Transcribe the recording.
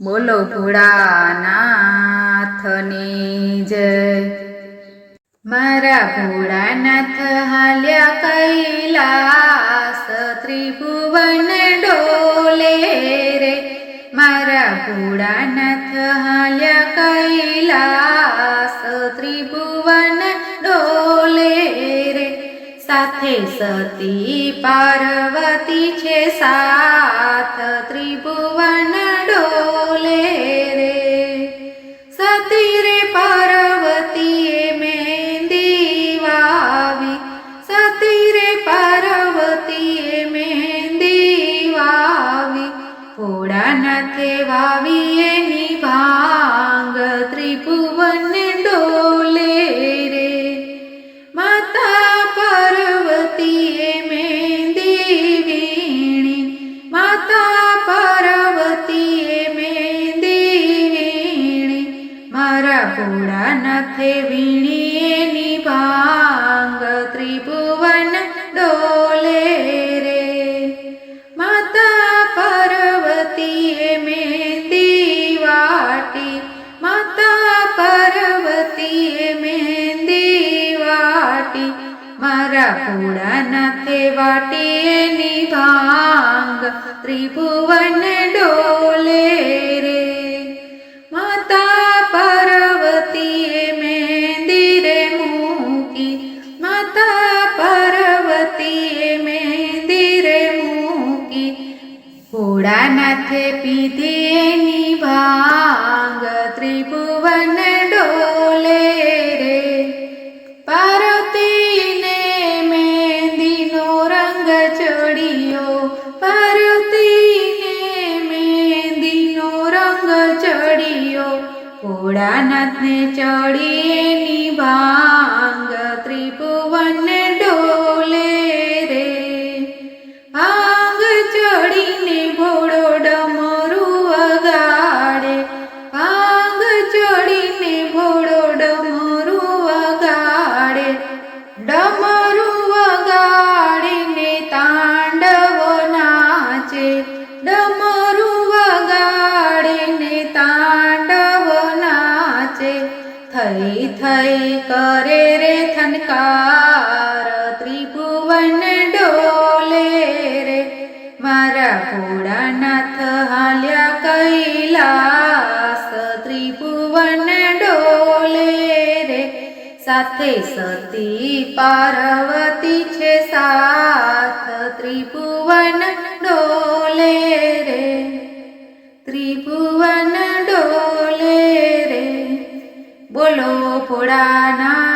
બોલો ભોળાનાથની જય। મારા ભોળાનાથ હાલ્યા કૈલાસ, ત્રિભુવન ડોલે રે। મારા ભોળાનાથ હાલ્યા કૈલાસ, ત્રિભુવન ડોલે રે। સાથે સતી પાર્વતી છે સાથ, ત્રિભુવન ડોલે રે। સતી રે પાર્વતીએ મહેંદી વાવી, સતી રે પાર્વતીએ મહેંદી વાવી। ભોળાનાથે વાવી એની ભાંગ, ત્રિભુવન ડોલે રે। માતા પાર્વતીએ મહેંદી વીણી, માતા પાર્વતીએ મહેંદી વીણી। મારા ભોળાનાથે વીણી એની ભાંગ, ત્રિભુવન ડોલે રે। માતા પાર્વતીએ મહેંદી વાટી, માતા પાર્વતીએ મહેંદી વાટી। મારા ભોળાનાથે વાટી એની ભાંગ, ત્રિભુવન ડોલે રે। માતા પાર્વતીએ મહેંદી રે મૂકી, માતા પાર્વતીએ મહેંદી રે મૂકી। ભોળાનાથે પીધી એની ભાંગ, ત્રિભુવન ડોલે રે। પાર્વતીને મહેંદીનો રંગ ચડ્યો, પાર્વતીને મહેંદીનો રંગ ચડ્યો। ભોળાનાથને ચડી એની ભાંગ, ત્રિભુવન ડોલે રે। ભાંગ ચડીને ભોળો ડમરું વગાડે, ભાંગ ચડીને ભોળો ડમરું વગાડે। ડમરું વગાડીને તાંડવો નાચે, ડમરું વગાડીને તાંડવો નાચે। થઈ થઈ કરે રે થનકાર, ત્રિભુવન ડોલે રે। મારા ભોળાનાથ હાલ્યા કૈલાસ, ત્રિભુવન ડોલે રે। સાથે સતી પાર્વતી છે સાથ, ત્રિભુવન ડોલે રે। ત્રિભુવન ડોલે રે। બોલો ભોળાનાથ